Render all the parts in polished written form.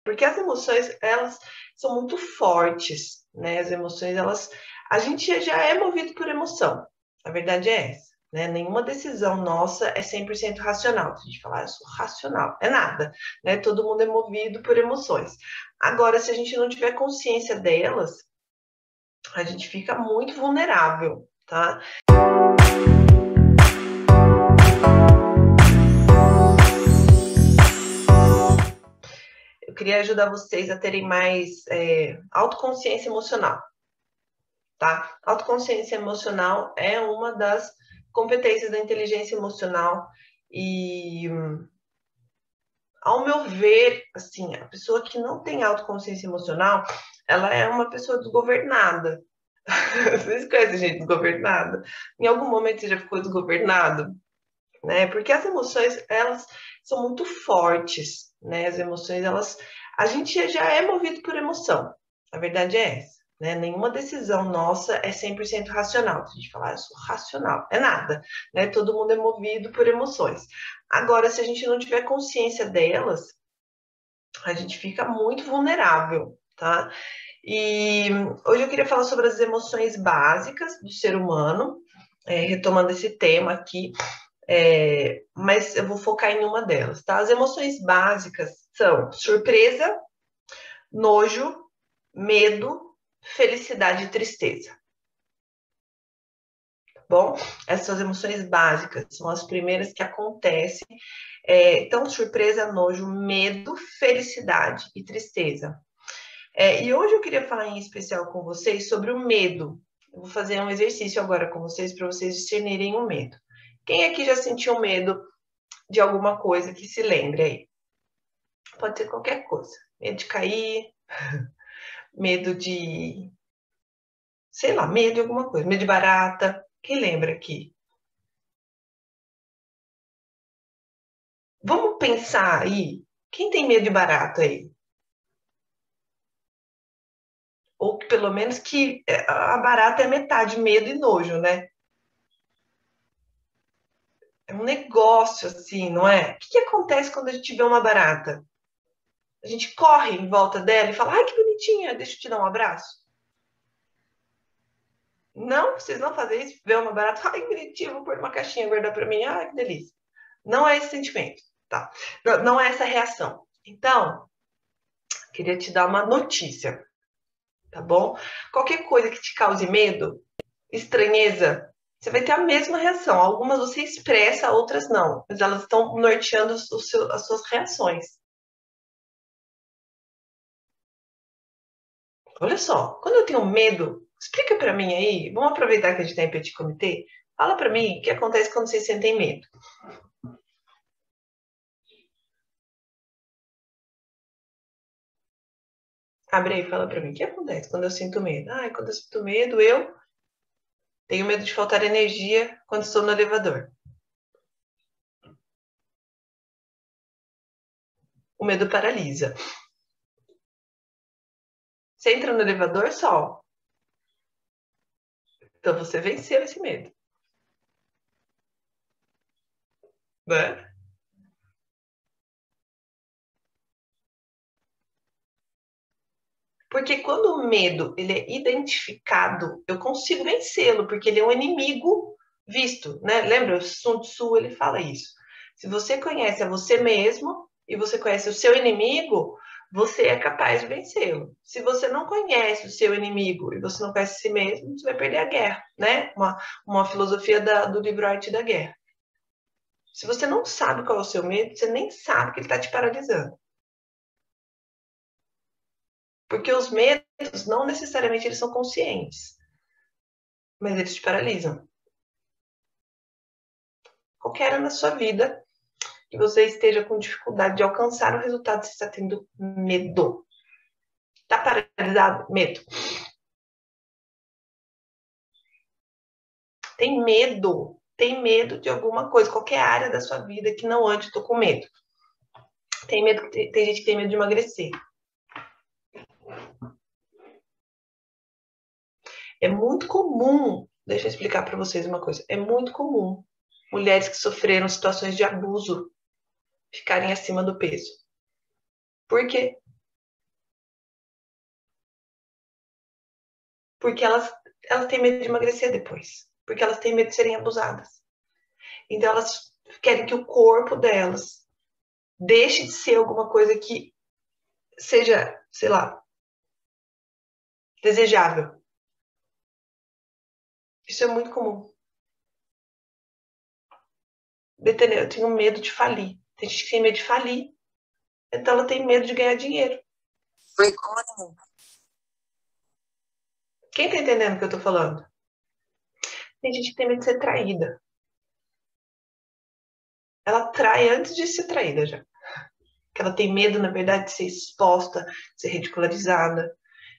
Porque as emoções, elas são muito fortes, né? As emoções, a gente já é movido por emoção. A verdade é essa, né? Nenhuma decisão nossa é 100% racional. Se a gente falar, eu sou racional, é nada, né? Todo mundo é movido por emoções. Agora, se a gente não tiver consciência delas, a gente fica muito vulnerável, tá? Eu queria ajudar vocês a terem mais autoconsciência emocional, tá? Autoconsciência emocional é uma das competências da inteligência emocional e, ao meu ver, assim, a pessoa que não tem autoconsciência emocional, ela é uma pessoa desgovernada. Vocês conhecem gente desgovernada? Em algum momento você já ficou desgovernado? Né? Porque as emoções, elas são muito fortes, né? As emoções, a gente já é movido por emoção. A verdade é essa, né? Nenhuma decisão nossa é 100% racional. Se a gente falar, eu sou racional, é nada, né? Todo mundo é movido por emoções. Agora, se a gente não tiver consciência delas, a gente fica muito vulnerável, tá? E hoje eu queria falar sobre as emoções básicas do ser humano, retomando esse tema aqui, mas eu vou focar em uma delas, tá? As emoções básicas são surpresa, nojo, medo, felicidade e tristeza. Tá bom? Essas são as emoções básicas, são as primeiras que acontecem. Então, surpresa, nojo, medo, felicidade e tristeza. E hoje eu queria falar em especial com vocês sobre o medo. Eu vou fazer um exercício agora com vocês para vocês discernirem o medo. Quem aqui já sentiu medo de alguma coisa que se lembre aí? Pode ser qualquer coisa. Medo de cair, medo de, sei lá, medo de alguma coisa. Medo de barata. Quem lembra aqui? Vamos pensar aí. Quem tem medo de barata aí? Ou que pelo menos que a barata é metade medo e nojo, né? É um negócio assim, não é? O que acontece quando a gente vê uma barata? A gente corre em volta dela e fala, ai, que bonitinha, deixa eu te dar um abraço. Não, vocês não fazem isso? Ver uma barata, ai, que bonitinha, vou pôr numa caixinha, guardar para mim, ai, que delícia. Não é esse sentimento, tá? Não é essa reação. Então, queria te dar uma notícia, tá bom? Qualquer coisa que te cause medo, estranheza, você vai ter a mesma reação. Algumas você expressa, outras não, mas elas estão norteando as suas reações. Olha só, quando eu tenho medo, explica para mim aí, vamos aproveitar que a gente está em petit comité, fala para mim o que acontece quando vocês sentem medo. Abre aí e fala para mim o que acontece quando eu sinto medo. Ah, quando eu sinto medo, eu tenho medo de faltar energia quando estou no elevador. O medo paralisa. Você entra no elevador, sol. Então você venceu esse medo, né? Porque quando o medo ele é identificado, eu consigo vencê-lo, porque ele é um inimigo visto, né? Lembra? O Sun Tzu, ele fala isso. Se você conhece a você mesmo e você conhece o seu inimigo, você é capaz de vencê-lo. Se você não conhece o seu inimigo e você não conhece a si mesmo, você vai perder a guerra, né? Uma filosofia do livro Arte da Guerra. Se você não sabe qual é o seu medo, você nem sabe que ele está te paralisando. Porque os medos não necessariamente eles são conscientes, mas eles te paralisam. Qualquer área na sua vida que você esteja com dificuldade de alcançar o resultado, você está tendo medo. Está paralisado? Medo. Tem medo de alguma coisa, qualquer área da sua vida que não ande, estou com medo. Tem medo, tem gente que tem medo de emagrecer. É muito comum, deixa eu explicar para vocês uma coisa, é muito comum mulheres que sofreram situações de abuso ficarem acima do peso. Por quê? Porque elas têm medo de emagrecer depois. Porque elas têm medo de serem abusadas. Então, elas querem que o corpo delas deixe de ser alguma coisa que seja, sei lá, desejável. Isso é muito comum. Betânia, eu tenho medo de falir. Tem gente que tem medo de falir. Então, ela tem medo de ganhar dinheiro. Foi como? Quem tá entendendo o que eu tô falando? Tem gente que tem medo de ser traída. Ela trai antes de ser traída já. Que ela tem medo, na verdade, de ser exposta, de ser ridicularizada, de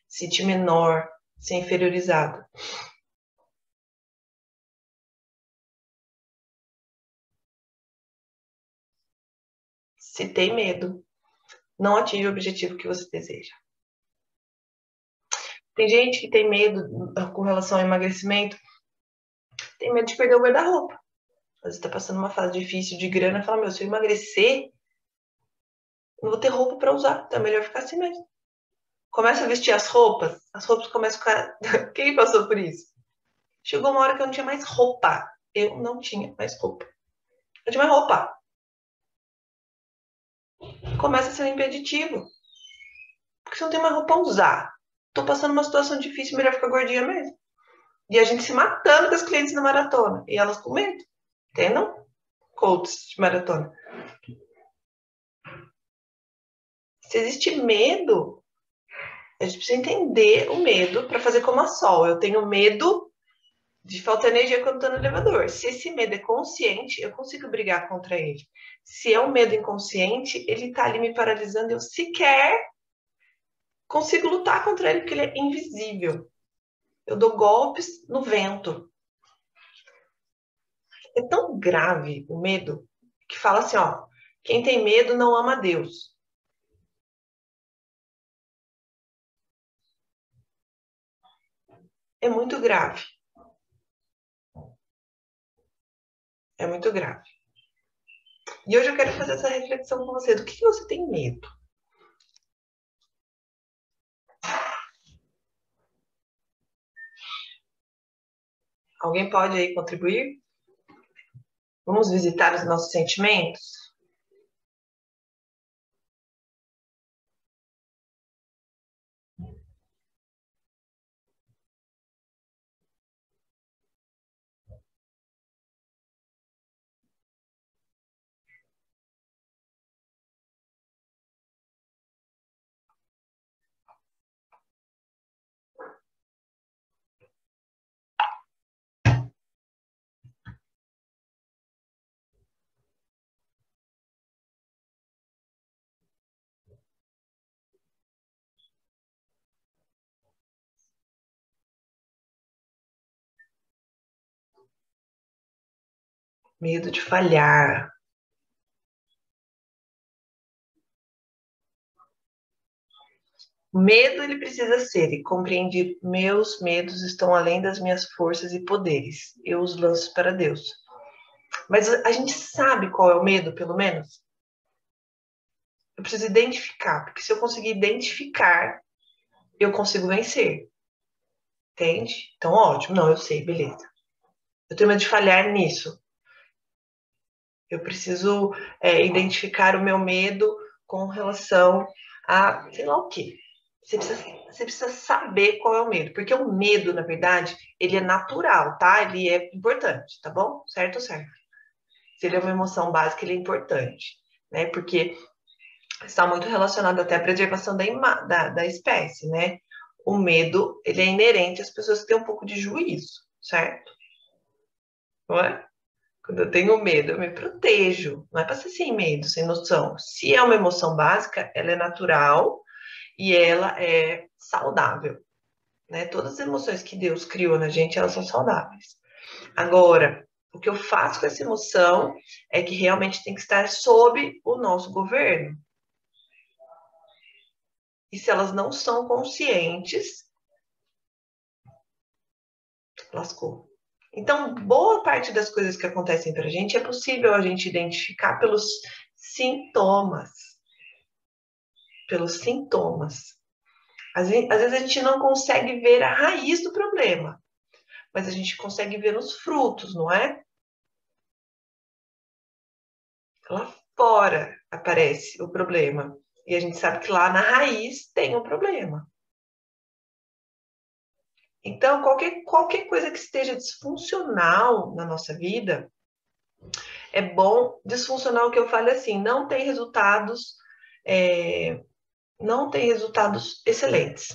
se sentir menor, de ser inferiorizada. Se tem medo, não atinge o objetivo que você deseja. Tem gente que tem medo com relação ao emagrecimento, tem medo de perder o guarda-roupa. Às vezes está passando uma fase difícil de grana, fala, meu, se eu emagrecer, não vou ter roupa para usar, então é melhor ficar assim mesmo. Começa a vestir as roupas começam a ficar... Quem passou por isso? Chegou uma hora que eu não tinha mais roupa. Eu não tinha mais roupa. Eu tinha mais roupa. Começa a ser um impeditivo. Porque você não tem mais roupa a usar. Tô passando uma situação difícil, melhor ficar gordinha mesmo. E a gente se matando com as clientes na maratona. E elas com medo. Entendam? Coaches de maratona. Se existe medo, a gente precisa entender o medo para fazer como a Sol. Eu tenho medo de faltar energia quando estou no elevador. Se esse medo é consciente, eu consigo brigar contra ele. Se é um medo inconsciente, ele está ali me paralisando, eu sequer consigo lutar contra ele, porque ele é invisível. Eu dou golpes no vento. É tão grave o medo que fala assim, ó, quem tem medo não ama Deus. É muito grave. É muito grave. E hoje eu quero fazer essa reflexão com você. Do que você tem medo? Alguém pode aí contribuir? Vamos visitar os nossos sentimentos? Medo de falhar. O medo, ele precisa ser e compreender. Meus medos estão além das minhas forças e poderes. Eu os lanço para Deus. Mas a gente sabe qual é o medo, pelo menos? Eu preciso identificar, porque se eu conseguir identificar, eu consigo vencer. Entende? Então, ótimo. Não, eu sei, beleza. Eu tenho medo de falhar nisso. Eu preciso identificar o meu medo com relação a, sei lá o quê. Você precisa saber qual é o medo, porque o medo, na verdade, ele é natural, tá? Ele é importante, tá bom? Certo, certo. Se ele é uma emoção básica, ele é importante, né? Porque está muito relacionado até à preservação da espécie, né? O medo, ele é inerente às pessoas que têm um pouco de juízo, certo? Não é? Quando eu tenho medo, eu me protejo. Não é para ser sem medo, sem noção. Se é uma emoção básica, ela é natural e ela é saudável, né? Todas as emoções que Deus criou na gente, elas são saudáveis. Agora, o que eu faço com essa emoção é que realmente tem que estar sob o nosso governo. E se elas não são conscientes, lascou. Então, boa parte das coisas que acontecem para a gente é possível a gente identificar pelos sintomas. Pelos sintomas. Às vezes a gente não consegue ver a raiz do problema, mas a gente consegue ver os frutos, não é? Lá fora aparece o problema. E a gente sabe que lá na raiz tem o problema. Então, qualquer coisa que esteja disfuncional na nossa vida, é bom. Disfuncional que eu falo assim, é, não tem resultados excelentes.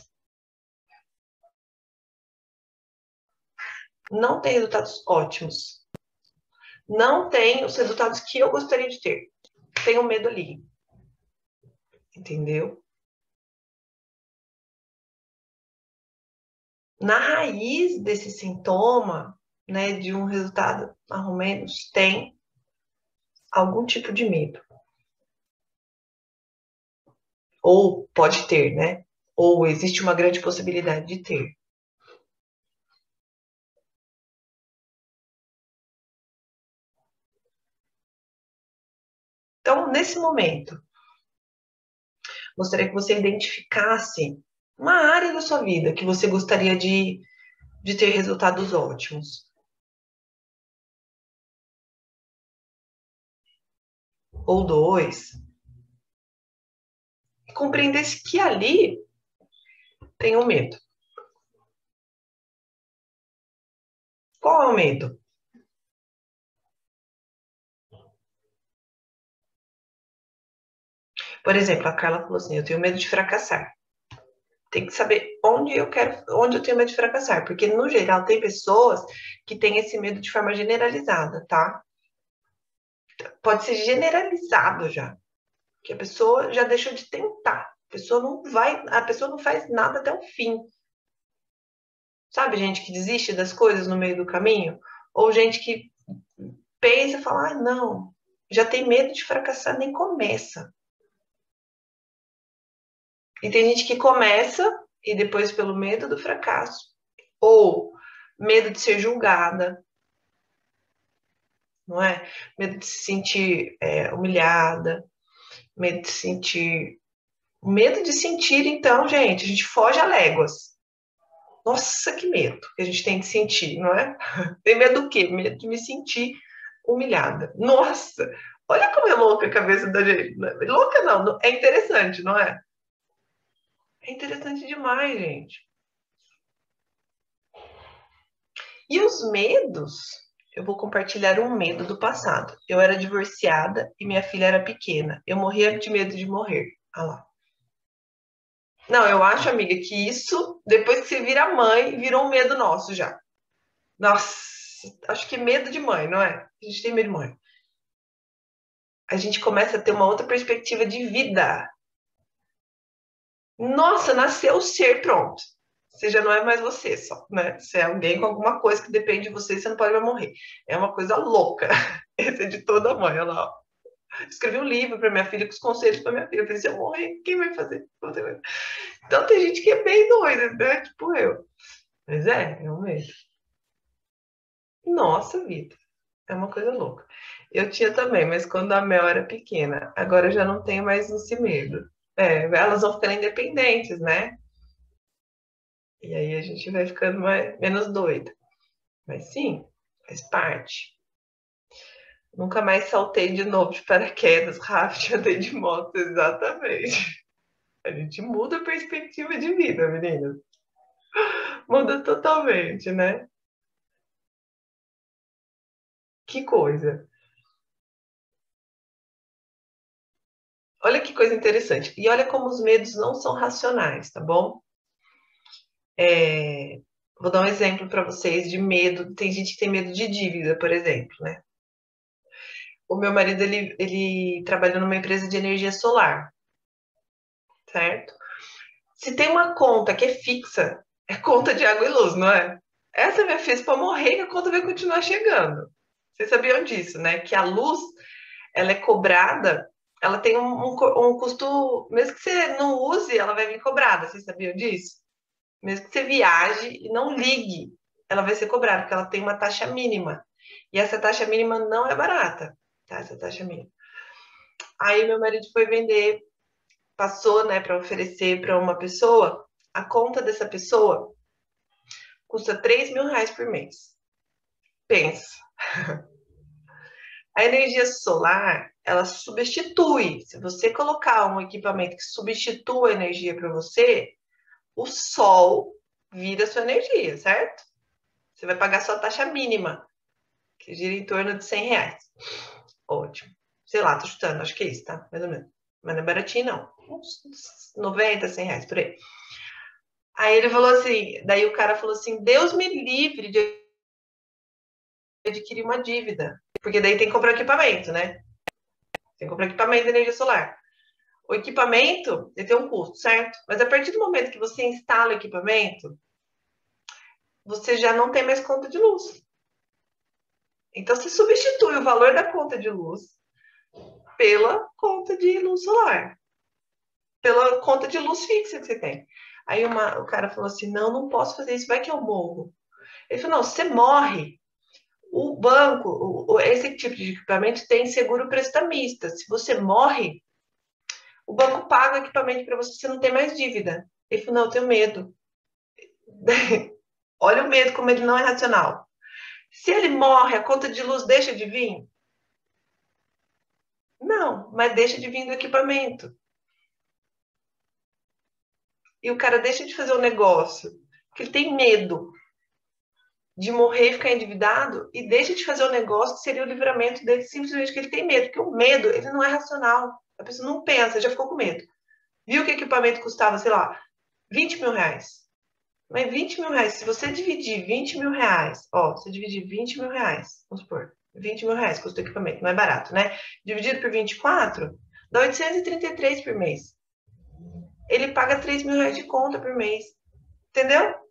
Não tem resultados ótimos. Não tem os resultados que eu gostaria de ter. Tenho medo ali. Entendeu? Na raiz desse sintoma, né, de um resultado mais ou menos, tem algum tipo de medo. Ou pode ter, né? Ou existe uma grande possibilidade de ter. Então, nesse momento, gostaria que você identificasse uma área da sua vida que você gostaria de ter resultados ótimos. Ou dois. E compreendesse que ali tem um medo. Qual é o medo? Por exemplo, a Carla falou assim: eu tenho medo de fracassar. Tem que saber onde eu tenho medo de fracassar, porque no geral tem pessoas que têm esse medo de forma generalizada, tá? Pode ser generalizado já, que a pessoa já deixou de tentar. A pessoa não faz nada até o fim. Sabe, gente que desiste das coisas no meio do caminho? Ou gente que pensa e fala: ah, não, já tem medo de fracassar, nem começa. E tem gente que começa e depois, pelo medo do fracasso, ou medo de ser julgada, não é? Medo de se sentir humilhada, medo de sentir. Medo de sentir, então, gente, a gente foge a léguas. Nossa, que medo que a gente tem de sentir, não é? Tem medo do quê? Medo de me sentir humilhada. Nossa, olha como é louca a cabeça da gente. Louca não, é interessante, não é? É interessante demais, gente. E os medos? Eu vou compartilhar um medo do passado. Eu era divorciada e minha filha era pequena. Eu morria de medo de morrer. Olha lá. Não, eu acho, amiga, que isso, depois que você vira mãe, virou um medo nosso já. Nossa, acho que medo de mãe, não é? A gente tem medo de mãe. A gente começa a ter uma outra perspectiva de vida. Nossa, nasceu o ser, pronto. Você já não é mais você só, né? Você é alguém com alguma coisa que depende de você e você não pode mais morrer. É uma coisa louca. Esse é de toda mãe, olha lá. Escrevi um livro para minha filha com os conselhos para minha filha. Eu falei, se eu morrer, quem vai fazer? Então tem gente que é bem doida, né? Tipo eu. Mas realmente. Nossa vida. É uma coisa louca. Eu tinha também, mas quando a Mel era pequena. Agora eu já não tenho mais esse medo. Elas vão ficando independentes, né? E aí a gente vai ficando menos doida. Mas sim, faz parte. Nunca mais saltei de novo de paraquedas, raft, andei de moto, exatamente. A gente muda a perspectiva de vida, meninas. Muda totalmente, né? Que coisa. Olha que coisa interessante. E olha como os medos não são racionais, tá bom? Vou dar um exemplo para vocês de medo. Tem gente que tem medo de dívida, por exemplo, né? O meu marido, ele trabalha numa empresa de energia solar, certo? Se tem uma conta que é fixa, é conta de água e luz, não é? Essa minha fez para morrer e a conta vai continuar chegando. Vocês sabiam disso, né? Que a luz, ela é cobrada, ela tem um custo, mesmo que você não use, ela vai vir cobrada. Vocês sabiam disso? Mesmo que você viaje e não ligue, ela vai ser cobrada, porque ela tem uma taxa mínima. E essa taxa mínima não é barata, tá? Essa taxa mínima. Aí meu marido foi vender, passou, né, para oferecer para uma pessoa a conta dessa pessoa custa R$ 3.000 por mês. Pensa. A energia solar, ela substitui. Se você colocar um equipamento que substitua a energia para você, o sol vira sua energia, certo? Você vai pagar sua taxa mínima, que gira em torno de R$ 100. Ótimo. Sei lá, tô chutando, acho que é isso, tá? Mais ou menos. Mas não é baratinho, não. Uns 90, R$ 100, por aí. Aí ele falou assim, daí o cara falou assim, Deus me livre de adquirir uma dívida. Porque daí tem que comprar equipamento, né? Tem que comprar equipamento de energia solar. O equipamento, ele tem um custo, certo? Mas a partir do momento que você instala o equipamento, você já não tem mais conta de luz. Então, você substitui o valor da conta de luz pela conta de luz solar. Pela conta de luz fixa que você tem. Aí o cara falou assim, não posso fazer isso, vai que eu morro. Ele falou, não, você morre. O banco, esse tipo de equipamento tem seguro prestamista. Se você morre, o banco paga o equipamento para você, você não tem mais dívida. Ele falou, não, eu tenho medo. Olha o medo, como ele não é racional. Se ele morre, a conta de luz deixa de vir? Não, mas deixa de vir do equipamento. E o cara deixa de fazer o negócio, porque ele tem medo de morrer e ficar endividado, e deixa de fazer o negócio que seria o livramento dele, simplesmente porque ele tem medo, porque o medo, ele não é racional. A pessoa não pensa, já ficou com medo. Viu que o equipamento custava, sei lá, R$ 20.000. Mas R$ 20.000, se você dividir R$ 20.000, ó, você dividir R$ 20.000, vamos supor, R$ 20.000 custa o equipamento, não é barato, né? Dividido por 24, dá 833 por mês. Ele paga R$ 3.000 de conta por mês. Entendeu?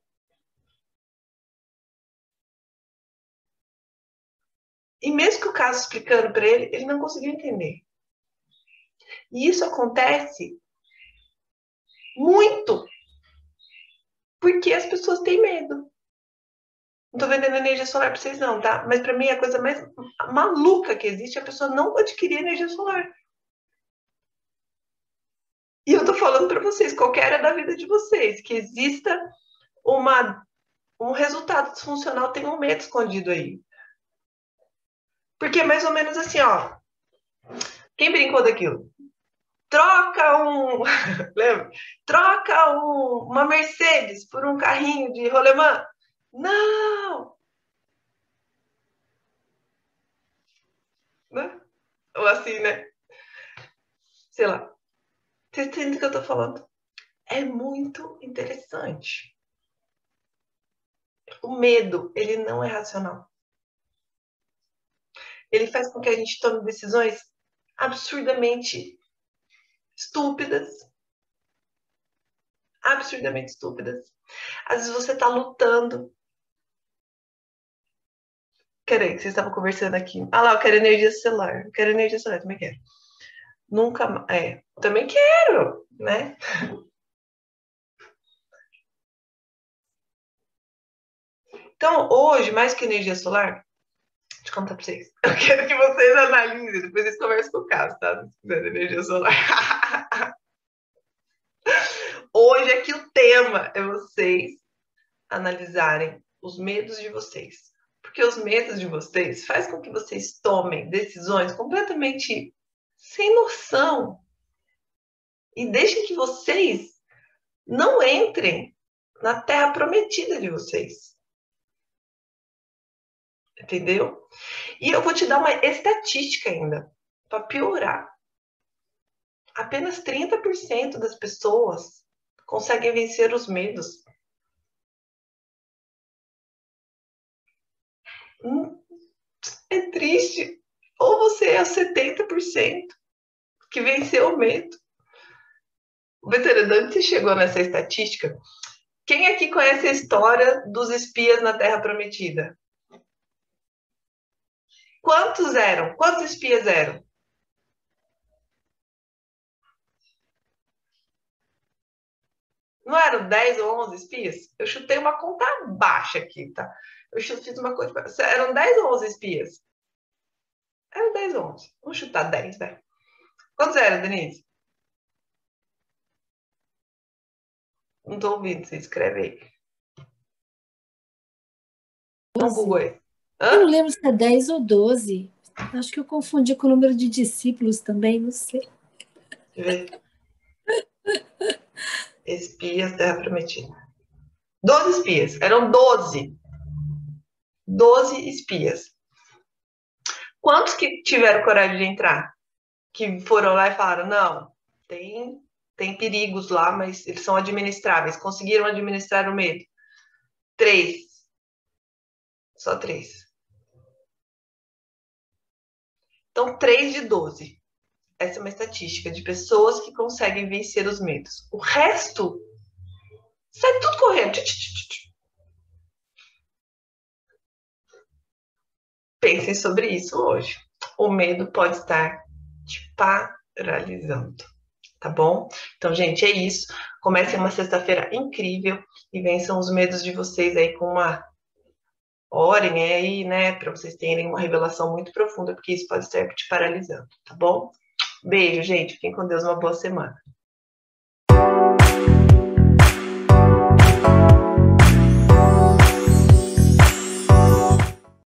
E mesmo que o caso explicando para ele, ele não conseguiu entender. E isso acontece muito porque as pessoas têm medo. Não tô vendendo energia solar para vocês não, tá? Mas para mim a coisa mais maluca que existe é a pessoa não adquirir energia solar. E eu tô falando para vocês, qualquer área da vida de vocês, que exista um resultado disfuncional, tem um medo escondido aí. Porque é mais ou menos assim, ó. Quem brincou daquilo? Troca lembra? Troca uma Mercedes por um carrinho de rolemã. Não! Né? Ou assim, né? Sei lá. Vocês entendem do que eu tô falando? É muito interessante. O medo, ele não é racional. Ele faz com que a gente tome decisões absurdamente estúpidas. Absurdamente estúpidas. Às vezes você tá lutando. Peraí, que vocês estavam conversando aqui. Ah lá, eu quero energia solar. Eu quero energia solar, também quero. Nunca. Também quero, né? Então, hoje, mais que energia solar, deixa eu contar pra vocês. Eu quero que vocês analisem, depois vocês conversam com o Caso, tá? Se quiser energia solar. Hoje aqui o tema é vocês analisarem os medos de vocês. Porque os medos de vocês faz com que vocês tomem decisões completamente sem noção. E deixem que vocês não entrem na terra prometida de vocês. Entendeu? E eu vou te dar uma estatística ainda, para piorar. Apenas 30% das pessoas conseguem vencer os medos. É triste. Ou você é 70% que venceu o medo. Veterano, onde você chegou nessa estatística? Quem aqui conhece a história dos espias na Terra Prometida? Quantos eram? Quantos espias eram? Não eram 10 ou 11 espias? Eu chutei uma conta baixa aqui, tá? Eu fiz uma coisa. Eram 10 ou 11 espias? Eram 10 ou 11. Vamos chutar 10, vai. Quantos eram, Denise? Não tô ouvindo, você escreve aí. Não, Google aí. Eu não Hã? lembro se é 10 ou 12. Acho que eu confundi com o número de discípulos também, não sei. Deixa eu ver. Espias, Terra Prometida. 12 espias. Eram 12. 12 espias. Quantos que tiveram coragem de entrar? Que foram lá e falaram, não, tem perigos lá, mas eles são administráveis. Conseguiram administrar o medo. 3. Só 3. Então, 3 de 12. Essa é uma estatística de pessoas que conseguem vencer os medos. O resto sai tudo correndo. Pensem sobre isso hoje. O medo pode estar te paralisando, tá bom? Então, gente, é isso. Comecem uma sexta-feira incrível e vençam os medos de vocês aí com uma... Orem aí, né, para vocês terem uma revelação muito profunda, porque isso pode estar te paralisando, tá bom? Beijo, gente. Fiquem com Deus. Uma boa semana.